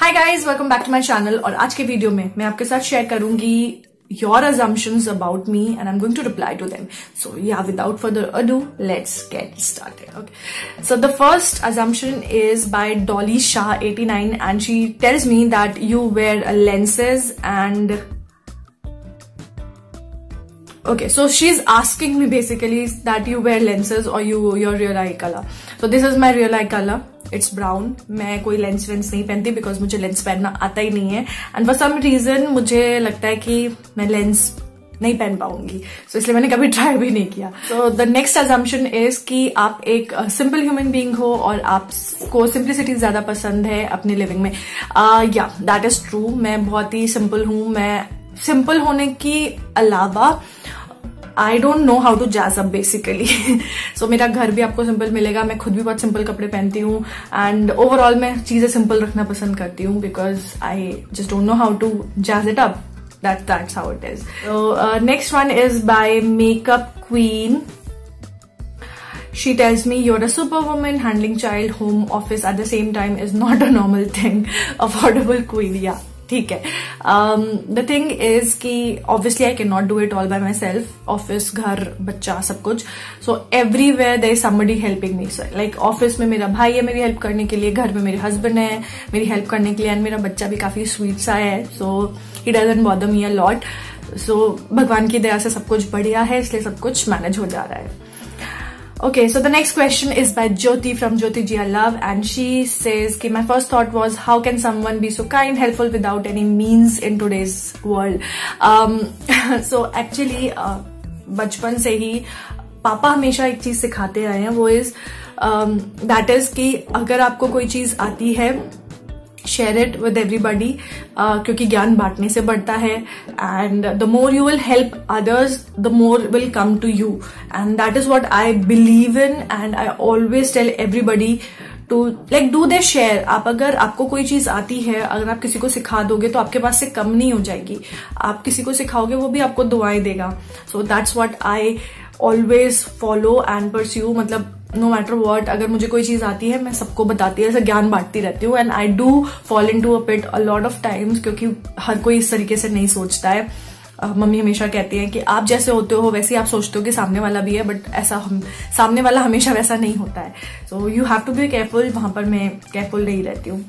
Hi guys, welcome back to my channel. और आज के वीडियो में मैं आपके साथ शेयर करूंगी your assumptions about me and I'm going to reply to them. So yeah, without further ado, let's get started. Okay. So the first assumption is by Dolly Shah 89 and she tells me that you wear lenses and okay, so she's asking me basically that you wear lenses or your real eye color. So this is my real eye color. It's brown. मैं कोई lens veins नहीं पहनती because मुझे lens पहनना आता ही नहीं है and for some reason मुझे लगता है कि मैं लेंस नहीं पहन पाऊंगी, सो इसलिए मैंने कभी ट्राई भी नहीं किया। So the next assumption is कि आप एक सिंपल ह्यूमन बीइंग हो और आपको सिंप्लिसिटी ज्यादा पसंद है अपनी लिविंग में। या दैट इज ट्रू, मैं बहुत ही सिंपल हूं। मैं सिंपल होने की अलावा I don't know how to jazz up basically. So मेरा घर भी आपको सिंपल मिलेगा, मैं खुद भी बहुत सिंपल कपड़े पहनती हूँ एंड ओवरऑल मैं चीजें सिंपल रखना पसंद करती हूँ because I just don't know how to jazz it up. That's how it is. So next one is by Makeup Queen. She tells me you're a superwoman. Handling child, home, office at the same time is not a normal thing. Affordable queen, yeah. ठीक है। The thing is कि obviously I can not do it all by myself. Office, घर, बच्चा, सब कुछ। So everywhere there is somebody helping me. So like office में मेरा भाई है मेरी हेल्प करने के लिए, घर में मेरे हस्बैंड है मेरी हेल्प करने के लिए एंड मेरा बच्चा भी काफी स्वीट सा है, so he doesn't bother me a lot. So भगवान की दया से सब कुछ बढ़िया है, इसलिए सब कुछ मैनेज हो जा रहा है। Okay, so the next question is by Jyoti from Jyoti Ji I Love and she says कि my first thought was how can someone be so kind, helpful without any means in today's world. So actually बचपन से ही पापा हमेशा एक चीज सिखाते आए हैं, वो इज दैट इज कि अगर आपको कोई चीज आती है शेयर इट विद एवरीबडी, क्योंकि ज्ञान बांटने से बढ़ता है and the more you will help others the more will come to you and that is what I believe in and I always tell everybody to like do they share. आप अगर आपको कोई चीज आती है, अगर आप किसी को सिखा दोगे तो आपके पास से कम नहीं हो जाएगी। आप किसी को सिखाओगे वो भी आपको दुआएं देगा। So that's what I always follow and pursue. मतलब नो मैटर वॉट, अगर मुझे कोई चीज आती है मैं सबको बताती है, ऐसे ज्ञान बांटती रहती हूँ and I do fall into a pit a lot of times, क्योंकि हर कोई इस तरीके से नहीं सोचता है। मम्मी हमेशा कहती हैं कि आप जैसे होते हो वैसे आप सोचते हो कि सामने वाला भी है, बट ऐसा सामने वाला हमेशा वैसा नहीं होता है। So you have to be careful. वहां पर मैं केयरफुल नहीं रहती हूँ।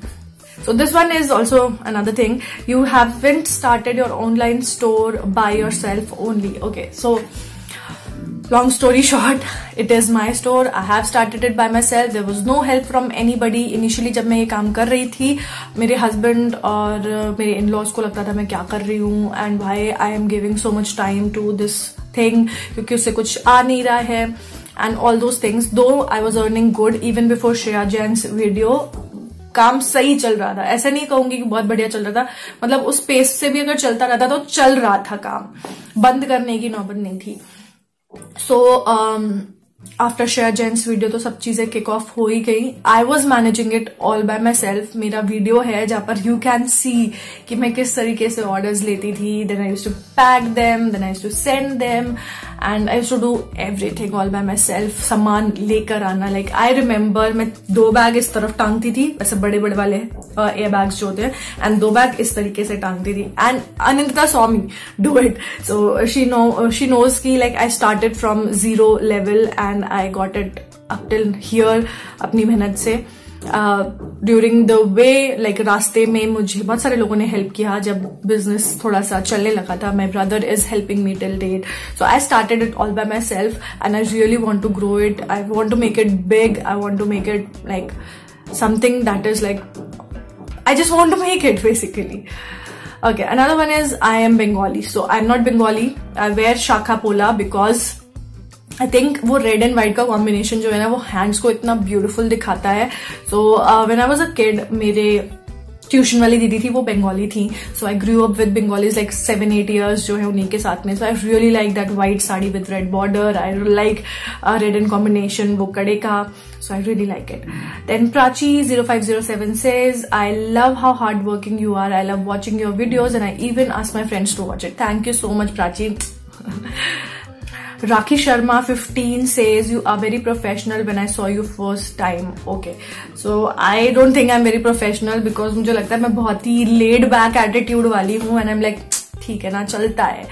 So this one is also another thing. You haven't started your online store by yourself only. Okay, so long story short, it is my store. I have started it by myself. There was no help from anybody. Initially जब मैं ये काम कर रही थी, मेरे husband और मेरे in-laws को लगता था मैं क्या कर रही हूँ and why I am giving so much time to this thing, क्योंकि उससे कुछ आ नहीं रहा है and all those things. Though I was earning good even before Shreya Jain's video, काम सही चल रहा था। ऐसा नहीं कहूंगी कि बहुत बढ़िया चल रहा था, मतलब उस पेस से भी अगर चलता रहता तो चल रहा था काम, बंद करने की नौबत नहीं थी। So after share gents video तो सब चीजें किक ऑफ हो ही गई। I was managing it all by my self. मेरा वीडियो है जहां पर यू कैन सी कि मैं किस तरीके से ऑर्डर्स लेती थी। Then I used to pack them, then I used to send them and I used to do everything all by myself. सामान लेकर आना, लाइक आई रिमेम्बर मैं 2 बैग इस तरफ टांगती थी, वैसे बड़े बड़े वाले एयर बैग्स जो होते हैं, एंड 2 बैग इस तरीके से टांगती थी and Anindita saw me do it. So she knows की like I started from 0 level and I got it up till here अपनी मेहनत से। ड्यूरिंग द वे लाइक रास्ते में मुझे बहुत सारे लोगों ने हेल्प किया जब बिजनेस थोड़ा सा चलने लगा था। My brother is helping me till date. So I started it all by myself and I really want to grow it. I want to make it big. I want to make it like something that is like I just want to make it basically. Okay, another one is I am Bengali. So I'm not Bengali. I wear Shakha Pola because I think वो red and white का combination जो है ना वो hands को इतना beautiful दिखाता है। So when I was a kid, मेरे ट्यूशन वाली दीदी थी वो बंगाली थी। So I grew up with Bengalis like 7-8 years जो है उन्हीं के साथ में। So I really like that white sari with red border. I like red and combination वो कड़े का। So I really like it. Then Prachi 0507 says, I love how hardworking you are. I love watching your videos and I even ask my friends to watch it. Thank you so much, Prachi. Rakhi Sharma 15 says you are very professional when I saw you first time. Okay, so I don't think I'm very professional because मुझे लगता है मैं बहुत ही laid back attitude वाली हूँ and I'm like ठीक है ना, चलता है.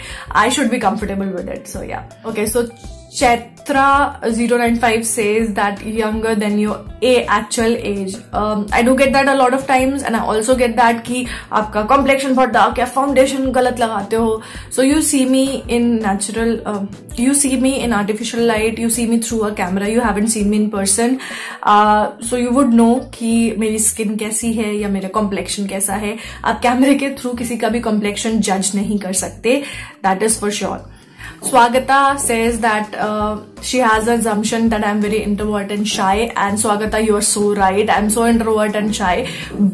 I should be comfortable with it. So yeah. Okay, so Chaitra 095 says that younger than your actual age. I do get that a lot of times and I also get that कि आपका complexion बहुत dark है, foundation गलत लगाते हो. So you see me in natural, you see me in artificial light, you see me through a camera, you haven't seen me in person. So you would know कि मेरी skin कैसी है या मेरा complexion कैसा है. आप कैमरे के थ्रू किसी का भी complexion judge नहीं कर सकते. That is for sure. Swagata says that she has an assumption that I'm very introvert and shy, and Swagata, you are so right. I'm so introvert and shy,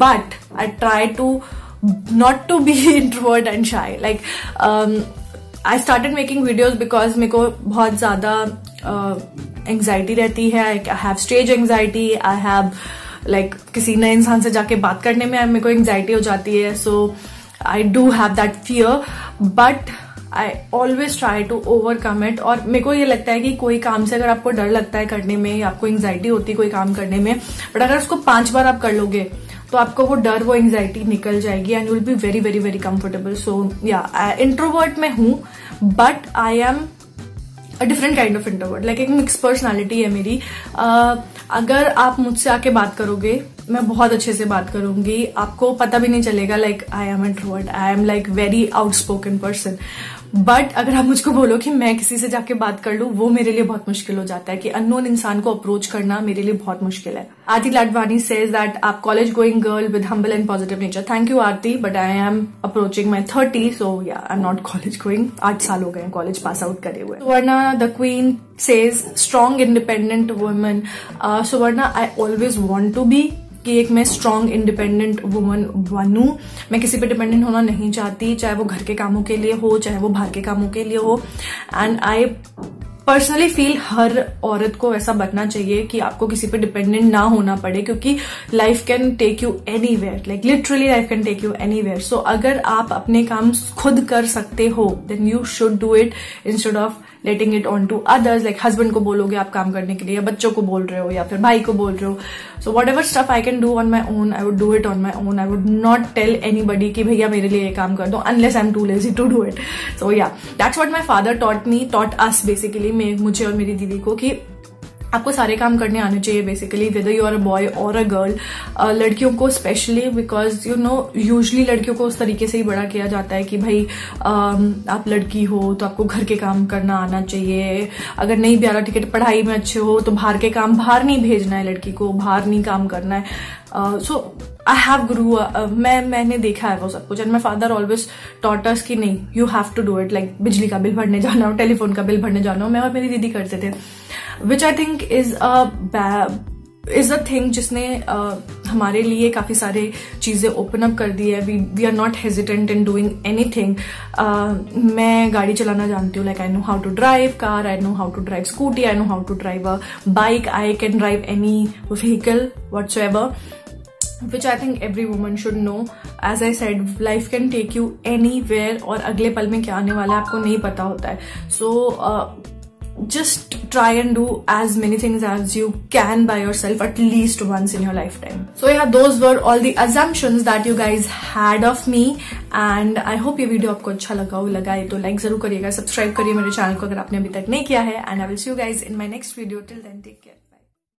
but I try to not to be introvert and shy. Like I started making videos because मेरे को बहुत ज़्यादा anxiety रहती है. I have stage anxiety. I have like किसी नए इंसान से जाके बात करने में मेरे को anxiety हो जाती है. So I do have that fear, but I always try to overcome it. और मेरे को ये लगता है कि कोई काम से अगर आपको डर लगता है करने में या आपको एंजाइटी होती है कोई काम करने में, बट अगर उसको 5 बार आप कर लोगे तो आपको वो डर, वो एंजाइटी निकल जाएगी and you will be very very very comfortable. So yeah, introvert में हूँ but I am a different kind of introvert. Like एक मिक्स पर्सनैलिटी है मेरी. अगर आप मुझसे आके बात करोगे मैं बहुत अच्छे से बात करूंगी, आपको पता भी नहीं चलेगा like I am introvert. I am like very outspoken person. But अगर आप मुझको बोलो कि मैं किसी से जाके बात कर लूं, वो मेरे लिए बहुत मुश्किल हो जाता है कि अननोन इंसान को अप्रोच करना मेरे लिए बहुत मुश्किल है. आरती लाडवानी सेज दैट आप college going girl with humble and positive nature. Thank you Aarti, but I am approaching my 30, so yeah I am not college going. 8 साल हो गए कॉलेज पास आउट करे हुए. Suvarna the queen says strong independent woman. Suvarna, I always want to be कि एक मैं strong independent woman बनूं. मैं किसी पे डिपेंडेंट होना नहीं चाहती, चाहे वो घर के कामों के लिए हो चाहे वो बाहर के कामों के लिए हो. एंड आई पर्सनली फील हर औरत को ऐसा बनना चाहिए कि आपको किसी पे डिपेंडेंट ना होना पड़े, क्योंकि life can take you anywhere. Like literally life can take you anywhere. So अगर आप अपने काम खुद कर सकते हो then you should do it instead of letting it on to others. Like husband को बोलोगे आप काम करने के लिए, या बच्चों को बोल रहे हो या फिर भाई को बोल रहे हो. So whatever stuff I can do on my own, I would do it on my own. I would not tell anybody कि भैया मेरे लिए ये काम कर दो, unless I am too lazy to do it. So yeah, that's what my father taught us basically, मुझे और मेरी दीदी को, कि आपको सारे काम करने आने चाहिए basically, whether you are a boy or a girl. लड़कियों को specially, because you know usually लड़कियों को उस तरीके से ही बड़ा किया जाता है कि भाई आप लड़की हो तो आपको घर के काम करना आना चाहिए. अगर नहीं भी आ रहा, ठीक है, पढ़ाई में अच्छे हो तो बाहर के काम, बाहर नहीं भेजना है लड़की को, बाहर नहीं काम करना है. सो आई हैव ग्रू, मैंने देखा है वो सब कुछ. And my father always taught us कि नहीं, you have to do it. Like बिजली का बिल भरने जाना हो, टेलीफोन का बिल भरने जाना हो, मैं और मेरी दीदी करते थे. Which I think is a thing जिसने हमारे लिए काफी सारे चीजें ओपन अप कर दी है. We are not hesitant in doing anything. मैं गाड़ी चलाना जानती हूँ. Like I know how to drive car, I know how to drive scooty, I know how to drive a bike, I can drive any vehicle whatsoever, which I think every woman should know. As I said, life can take you anywhere और अगले पल में क्या आने वाला है आपको नहीं पता होता है. So just try and do as many things as you can by yourself at least once in your lifetime. So yeah, those were all the assumptions that you guys had of me, and I hope ये video आपको अच्छा लगा हो. लगा है तो like जरूर करिएगा, सब्सक्राइब करिए मेरे चैनल को अगर आपने अभी तक नहीं किया है, and I will see you guys in my next video. Till then, take care.